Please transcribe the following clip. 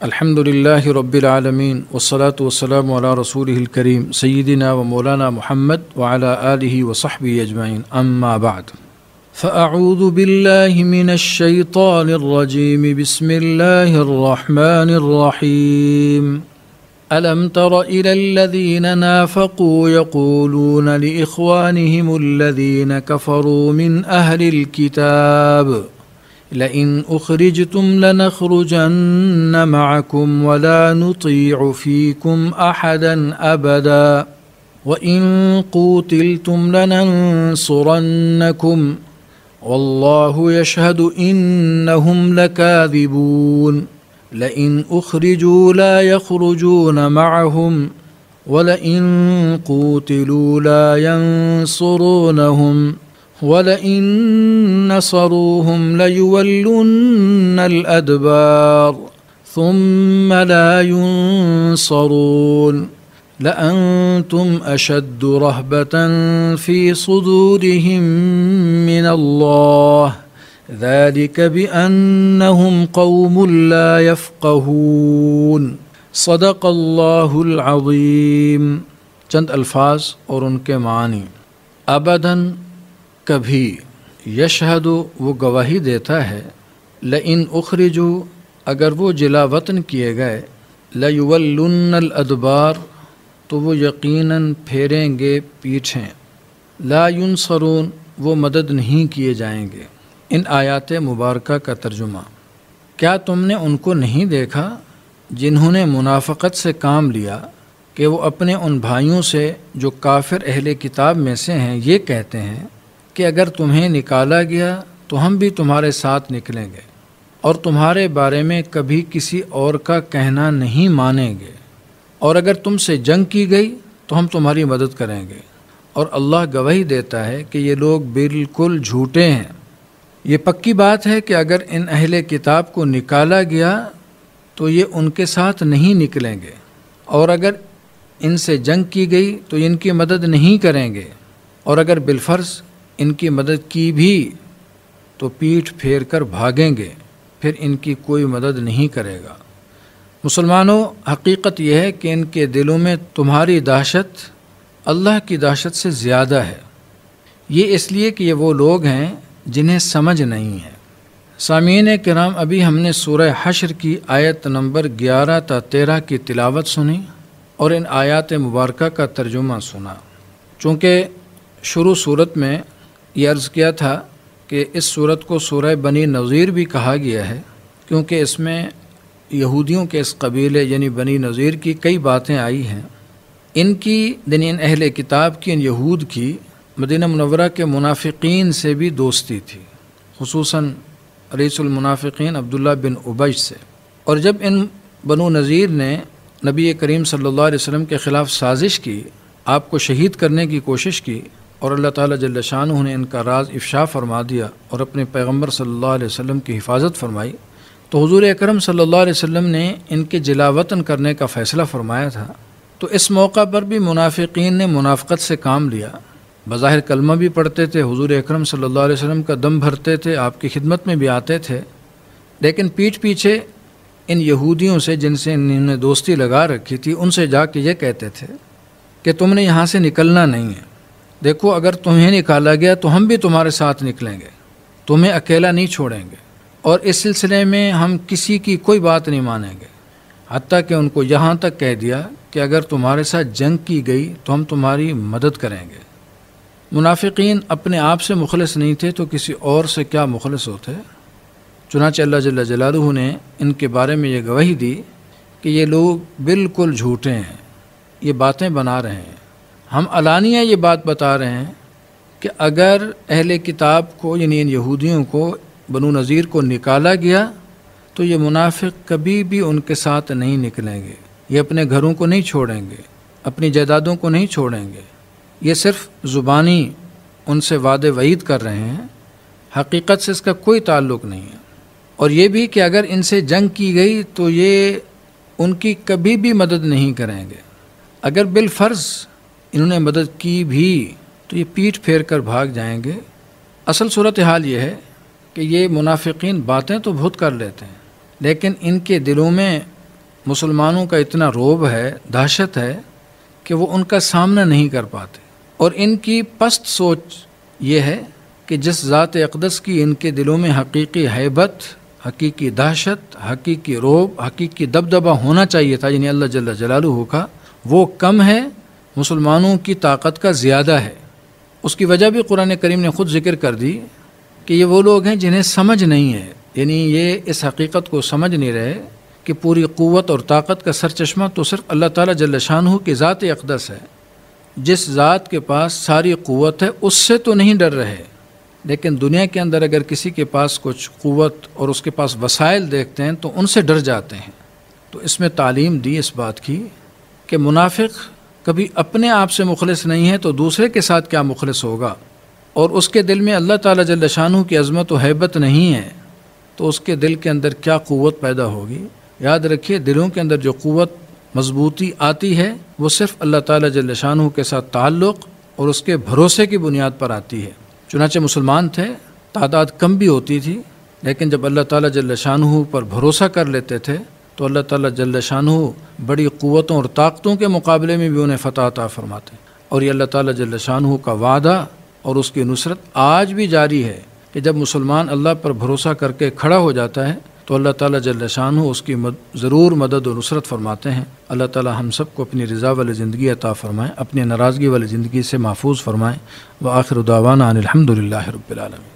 الحمد للہ رب العالمین والصلاة والسلام علی رسولہ الکریم سیدنا و مولانا محمد وعلی آلہ وصحبہ اجمعین اما بعد فاعوذ باللہ من الشیطان الرجیم بسم اللہ الرحمن الرحیم ألم تر إلى الذين نافقوا يقولون لإخوانهم الذين كفروا من أهل الكتاب لئن أخرجتم لنخرجن معكم ولا نطيع فيكم أحدا أبدا وإن قوتلتم لننصرنكم والله يشهد إنهم لكاذبون لئن أخرجوا لا يخرجون معهم ولئن قوتلوا لا ينصرونهم ولئن نصروهم ليولن الأدبار ثم لا ينصرون لأنتم أشد رهبة في صدورهم من الله ذلك بأنهم قوم لا يفقهون صدق اللہ العظیم۔ چند الفاظ اور ان کے معنی۔ ابداً کبھی، یشہد وہ گواہی دیتا ہے، لئن اخرجوا اگر وہ جلا وطن کیے گئے، لیولن الادبار تو وہ یقیناً پھیریں گے پیٹھیں، لا ینصرون وہ مدد نہیں کیے جائیں گے۔ ان آیات مبارکہ کا ترجمہ۔ کیا تم نے ان کو نہیں دیکھا جنہوں نے منافقت سے کام لیا کہ وہ اپنے ان بھائیوں سے جو کافر اہل کتاب میں سے ہیں یہ کہتے ہیں کہ اگر تمہیں نکالا گیا تو ہم بھی تمہارے ساتھ نکلیں گے اور تمہارے بارے میں کبھی کسی اور کا کہنا نہیں مانیں گے، اور اگر تم سے جنگ کی گئی تو ہم تمہاری مدد کریں گے، اور اللہ گواہی دیتا ہے کہ یہ لوگ بالکل جھوٹے ہیں۔ یہ پکی بات ہے کہ اگر ان اہل کتاب کو نکالا گیا تو یہ ان کے ساتھ نہیں نکلیں گے، اور اگر ان سے جنگ کی گئی تو ان کی مدد نہیں کریں گے، اور اگر بالفرض ان کی مدد کی بھی تو پیٹھ پھیر کر بھاگیں گے، پھر ان کی کوئی مدد نہیں کرے گا۔ مسلمانوں، حقیقت یہ ہے کہ ان کے دلوں میں تمہاری دہشت اللہ کی دہشت سے زیادہ ہے۔ یہ اس لیے کہ یہ وہ لوگ ہیں جنہیں سمجھ نہیں ہے۔ سامعین کرام، ابھی ہم نے سورہ حشر کی آیت نمبر 11 تا 13 کی تلاوت سنی اور ان آیات مبارکہ کا ترجمہ سنا۔ چونکہ شروع صورت میں یہ عرض کیا تھا کہ اس صورت کو سورہ بنی نذیر بھی کہا گیا ہے، کیونکہ اس میں یہودیوں کے اس قبیلے یعنی بنی نذیر کی کئی باتیں آئی ہیں۔ ان کی یعنی ان اہل کتاب کی، ان یہود کی مدینہ منورہ کے منافقین سے بھی دوستی تھی، خصوصاً رئیس المنافقین عبداللہ بن ابی سے۔ اور جب ان بنو نذیر نے نبی کریم صلی اللہ علیہ وسلم کے خلاف سازش کی، آپ کو شہید کرنے کی کوشش کی، اور اللہ تعالیٰ جل شانہ نے ان کا راز افشا فرما دیا اور اپنے پیغمبر صلی اللہ علیہ وسلم کی حفاظت فرمائی، تو حضور اکرم صلی اللہ علیہ وسلم نے ان کے جلا وطن کرنے کا فیصلہ فرمایا تھا۔ تو اس موقع پر بھی منافقین نے منافقت سے کام لیا، بظاہر کلمہ بھی پڑھتے تھے، حضور اکرم صلی اللہ علیہ وسلم کا دم بھرتے تھے، آپ کی خدمت میں بھی آتے تھے، لیکن پیٹھ پیچھے ان یہودیوں سے جن سے انہوں نے دوستی لگا رکھی تھی ان سے جا کے یہ کہتے تھے کہ تم نے یہاں سے نکلنا نہیں ہے، دیکھو اگر تمہیں نکالا گیا تو ہم بھی تمہارے ساتھ نکلیں گے، تمہیں اکیلا نہیں چھوڑیں گے، اور اس سلسلے میں ہم کسی کی کوئی بات نہیں مانیں گے۔ حتیٰ کہ ان کو یہاں تک کہہ دیا کہ اگر تمہارے ساتھ جنگ کی گئی تو ہم تمہاری مدد کریں گے۔ منافقین اپنے آپ سے مخلص نہیں تھے تو کسی اور سے کیا مخلص ہوتے؟ چنانچہ اللہ جل جلالہ نے ان کے بارے میں یہ گواہی دی کہ یہ لوگ بالکل جھوٹے ہیں، یہ باتیں بنا رہے ہیں۔ ہم علانیہ یہ بات بتا رہے ہیں کہ اگر اہل کتاب کو یعنی ان یہودیوں کو بنو نذیر کو نکالا گیا تو یہ منافق کبھی بھی ان کے ساتھ نہیں نکلیں گے، یہ اپنے گھروں کو نہیں چھوڑیں گے، اپنی جائیدادوں کو نہیں چھوڑیں گے، یہ صرف زبانی ان سے وعدے وعید کر رہے ہیں، حقیقت سے اس کا کوئی تعلق نہیں ہے۔ اور یہ بھی کہ اگر ان سے جنگ کی گئی تو یہ ان کی کبھی بھی مدد نہیں کریں گے، اگر بالفرض انہوں نے مدد کی بھی تو یہ پیٹھ پھیر کر بھاگ جائیں گے۔ اصل صورتحال یہ ہے کہ یہ منافقین باتیں تو بہت کر لیتے ہیں، لیکن ان کے دلوں میں مسلمانوں کا اتنا رعب ہے، دہشت ہے کہ وہ ان کا سامنا نہیں کر پاتے، اور ان کی پست سوچ یہ ہے کہ جس ذات اقدس کی ان کے دلوں میں حقیقی ہیبت، حقیقی دہشت، حقیقی رعب، حقیقی دبدبہ ہونا چاہیے تھا، یعنی اللہ جل جلالہ کا، وہ کم ہے، مسلمانوں کی طاقت کا زیادہ ہے۔ اس کی وجہ بھی قرآن کریم نے خود ذکر کر دی کہ یہ وہ لوگ ہیں جنہیں سمجھ نہیں ہے، یعنی یہ اس حقیقت کو سمجھ نہیں رہے کہ پوری قوت اور طاقت کا سرچشمہ تو صرف اللہ تعالیٰ جل شانہ کی ذات اقدس ہے۔ جس ذات کے پاس ساری قوت ہے اس سے تو نہیں ڈر رہے، لیکن دنیا کے اندر اگر کسی کے پاس کچھ قوت اور اس کے پاس وسائل دیکھتے ہیں تو ان سے ڈر جاتے ہیں۔ تو اس میں تعلیم دی اس بات کی کہ منافق کبھی اپنے آپ سے مخلص نہیں ہے تو دوسرے کے ساتھ کیا مخلص ہوگا، اور اس کے دل میں اللہ تعالیٰ جل شانہ کی عظمت و ہیبت نہیں ہے تو اس کے دل کے اندر کیا قوت پیدا ہوگی۔ یاد رکھیے، دلوں کے اندر جو قوت، مضبوطی آتی ہے وہ صرف اللہ تعالیٰ جل شانہ کے ساتھ تعلق اور اس کے بھروسے کی بنیاد پر آتی ہے۔ چنانچہ مسلمان تھے، تعداد کم بھی ہوتی تھی، لیکن جب اللہ تعالیٰ جل شانہ پر بھروسہ کر لیتے تھے تو اللہ تعالیٰ جل شانہ بڑی قوتوں اور طاقتوں کے مقابلے میں بھی انہیں فتح عطا فرماتے، اور یہ اللہ تعالیٰ جل شانہ کا وعدہ اور اس کی نصرت آج بھی جاری ہے کہ جب مسلمان اللہ پر بھروسہ کر کے کھڑا ہو جاتا ہے تو اللہ تعالیٰ جل شانہ اس کی ضرور مدد و نصرت فرماتے ہیں۔ اللہ تعالیٰ ہم سب کو اپنی رضا والی زندگی عطا فرمائیں، اپنی ناراضگی والی زندگی سے محفوظ فرمائیں۔ وآخر دعوانا ان الحمد للہ رب العالمین۔